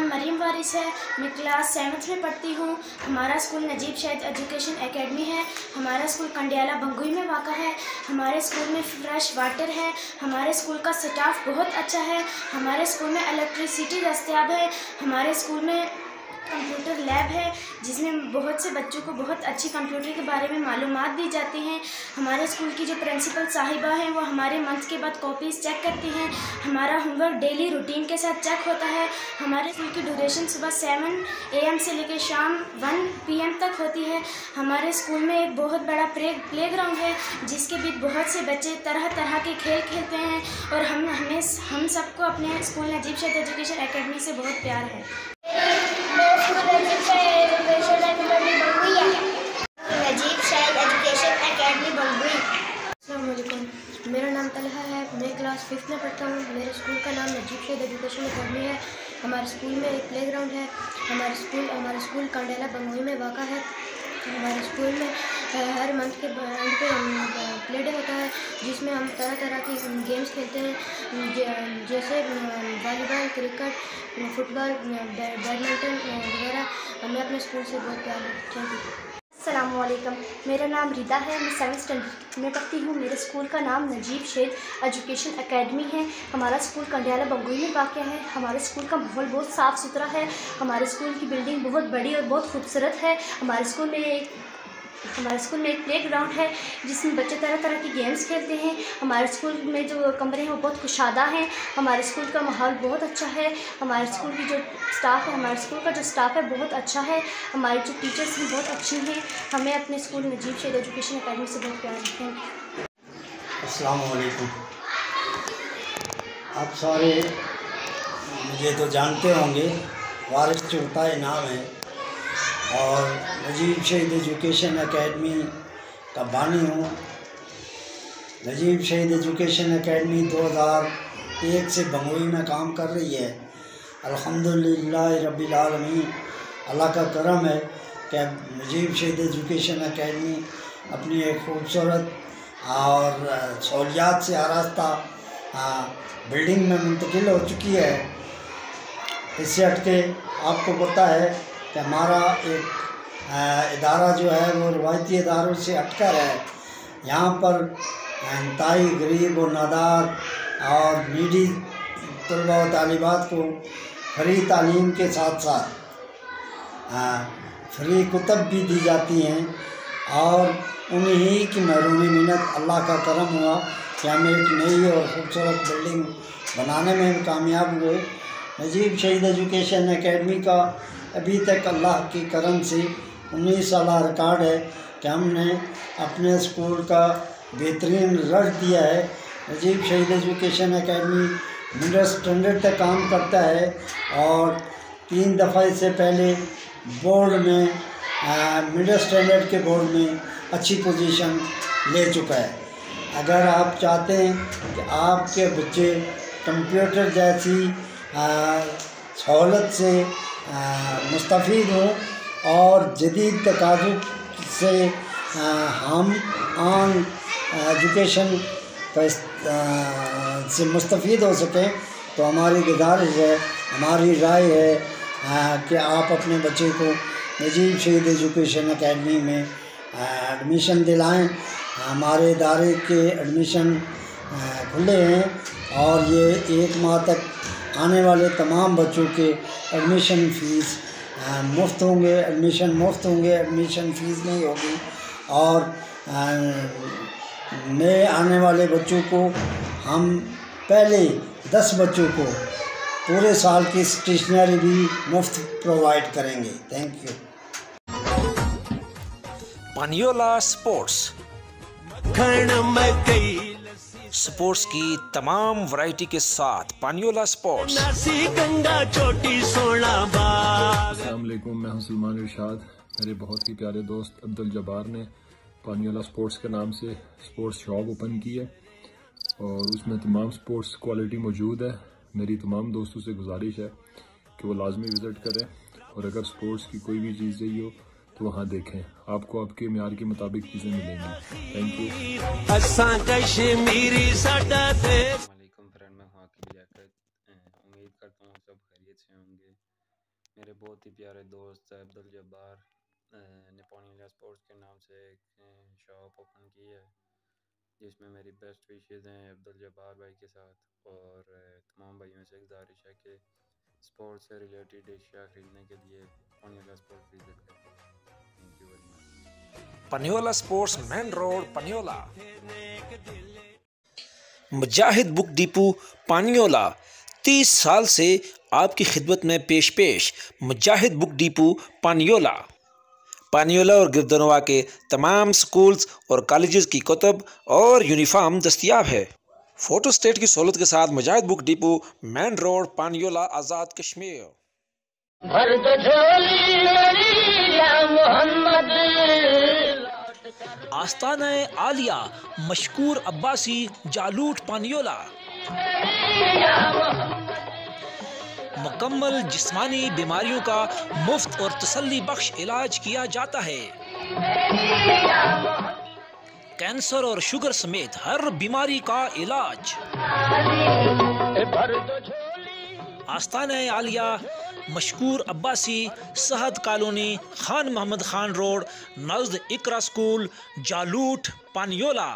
मरीम वारिस है। मैं class 7th में पढ़ती हूँ। हमारा स्कूल नजीब शहीद एजुकेशन एकेडमी है। हमारा स्कूल कंडियाला बंगुई में वाक़ा है। हमारे स्कूल में फ्रेश वाटर है। हमारे स्कूल का स्टाफ बहुत अच्छा है। हमारे स्कूल में इलेक्ट्रिसिटी दस्तयाब है। हमारे स्कूल में कंप्यूटर लैब है जिसमें बहुत से बच्चों को बहुत अच्छी कंप्यूटर के बारे में मालूमात दी जाती हैं। हमारे स्कूल की जो प्रिंसिपल साहिबा हैं वो हमारे मंथ के बाद कॉपीज़ चेक करती हैं। हमारा होमवर्क डेली रूटीन के साथ चेक होता है। हमारे स्कूल की ड्यूरेशन सुबह 7 AM से लेकर शाम 1 PM तक होती है। हमारे स्कूल में एक बहुत बड़ा प्ले ग्राउंड है जिसके बीच बहुत से बच्चे तरह तरह के खेल खेलते हैं और हम सबको अपने स्कूल नजीब शहीद एजुकेशन एकेडमी से बहुत प्यार है। नजीब शहीद एजुकेशन एकेडमी बंगुई। अस्सलामुअलैकुम, मेरा नाम तलहा है। मैं क्लास 5th में पढ़ता हूँ। मेरे स्कूल का नाम नजीब शहीद एजुकेशन एकेडमी है। हमारे स्कूल में एक प्ले ग्राउंड है। हमारा स्कूल कंडियाला बंगुई में वाक़ा है। हमारे स्कूल में हर मंथ के एंड पे प्ले डे होता है जिसमें हम तरह तरह की गेम्स खेलते हैं जैसे वॉलीबॉल, क्रिकेट, फुटबॉल, बैडमिंटन वगैरह। हमें अपने स्कूल से बहुत प्यार है। Thank you. अस्सलामुअलैकुम, मेरा नाम रिदा है। मैं 7th स्टैंडर्ड में पढ़ती हूँ। मेरे स्कूल का नाम नजीब शहीद एजुकेशन एकेडमी है। हमारा स्कूल कंडियाला बंगुई में वाक़ है। हमारे स्कूल का माहौल बहुत साफ़ सुथरा है। हमारे स्कूल की बिल्डिंग बहुत बड़ी और बहुत खूबसूरत है। हमारे स्कूल में एक प्ले ग्राउंड है जिसमें बच्चे तरह तरह की गेम्स खेलते हैं। हमारे स्कूल में जो कमरे हैं वो बहुत कुशादा हैं। हमारे स्कूल का माहौल बहुत अच्छा है। हमारे स्कूल का जो स्टाफ है बहुत अच्छा है। हमारी जो टीचर्स हैं बहुत अच्छी हैं। हमें अपने स्कूल नजीब शहीद एजुकेशन एकेडमी से बहुत प्यार है। अस्सलाम वालेकुम। आप सारे मुझे तो जानते होंगे, वारिस चौथा नाम है और नजीब शहीद एजुकेशन एकेडमी का बानी हूँ। नजीब शहीद एजुकेशन एकेडमी 2001 से बंगुई में काम कर रही है। अल्हम्दुलिल्लाह रब्बिल आलमीन, अल्लाह का करम है कि नजीब शहीद एजुकेशन एकेडमी अपनी एक खूबसूरत और सहूलियात से आरास्ता बिल्डिंग में मुंतकिल हो चुकी है। इससे हटके आपको पता है कि हमारा एक इदारा जो है वो रवायती इदारों से हटकर है। यहाँ पर इंतहाई गरीब और नादार और नीडी तलबा व तालिबात को फ्री तालीम के साथ साथ फ्री कुतब भी दी जाती हैं और उन्हीं की महरूमी मिन्नत अल्लाह का करम हुआ कि हम एक नई और ख़ूबसूरत बिल्डिंग बनाने में भी कामयाब हुए। नजीब शहीद एजुकेशन एकेडमी का अभी तक अल्लाह के करम से 19 साल रिकॉर्ड है कि हमने अपने स्कूल का बेहतरीन रिजल्ट दिया है। नजीब शहीद एजुकेशन एकेडमी मिडिल स्टैंडर्ड तक काम करता है और 3 दफ़ा इससे पहले बोर्ड में मिडिल स्टैंडर्ड के बोर्ड में अच्छी पोजीशन ले चुका है। अगर आप चाहते हैं कि आपके बच्चे कंप्यूटर जैसी सहूलत से मुस्तफ़ीद हों और जदीद तकाज़ुब से हम ऑन एजुकेशन से मुस्तफ़ीद हो सकें तो हमारी गुजारिश है, हमारी राय है कि आप अपने बच्चे को नजीब शहीद एजुकेशन एकेडमी में एडमिशन दिलाएं। हमारे इदारे के एडमिशन खुले हैं और ये 1 माह तक आने वाले तमाम बच्चों के एडमिशन फ़ीस मुफ्त होंगे। एडमिशन फ़ीस नहीं होगी और नए आने वाले बच्चों को हम पहले 10 बच्चों को पूरे साल की स्टेशनरी भी मुफ्त प्रोवाइड करेंगे। Thank you. पानियोला स्पोर्ट्स की तमाम वैरायटी के साथ पानियोला स्पोर्ट्स। अस्सलाम वालेकुम, मैं हूं सलमान इरशाद। मेरे बहुत ही प्यारे दोस्त अब्दुल जब्बार ने पानियोला स्पोर्ट्स के नाम से स्पोर्ट्स शॉप ओपन की है और उसमें तमाम स्पोर्ट्स क्वालिटी मौजूद है। मेरी तमाम दोस्तों से गुजारिश है कि वो लाजमी विज़िट करें और अगर स्पोर्ट्स की कोई भी चीज़ चाहिए हो तो वहाँ देखें, आपको आपके म्यार के मुताबिक चीज़ें मिलेंगी। Thank you. वालेकुम फ्रेंड, मैं हूँ आकिब लियाकत। उम्मीद करता हूँ सब खैरियत से होंगे। मेरे बहुत ही प्यारे दोस्त अब्दुल जब्बार ने पानियोला स्पोर्ट्स के नाम से एक शॉप ओपन की है, जिसमें मेरी बेस्ट विशेज़ हैं अब्दुल जब्बार भाई के साथ। और तमाम भाइयों से गुजारिश है कि स्पोर्ट्स से रिलेटेड एशिया खरीदने के लिए पानियोला स्पोर्ट्स विजिट करें। Thank you very much. Paniyola sports main road Paniyola. Mujahid book depot Paniyola 30 साल से आपकी खिदमत में पेश मुजाहिद बुक डिपो पानियोला। पानियोला और गिरदनवा के तमाम स्कूल्स और कॉलेजेस की कुतुब और यूनिफॉर्म दस्तियाब है। फ़ोटो स्टेट की सहूलत के साथ मुजाहिद book depot main road पानियोला, Azad Kashmir. आस्ताना Alia मशकूर Abbasi जालूट पानियोला। मुकम्मल जिस्मानी बीमारियों का मुफ्त और तसल्ली बख्श इलाज किया जाता है। कैंसर और शुगर समेत हर बीमारी का इलाज। आस्ताना आलिया मशकूर अब्बासी, सहद कॉलोनी, खान मोहम्मद खान रोड, नज़द इकरा स्कूल, जालूट पानियोला।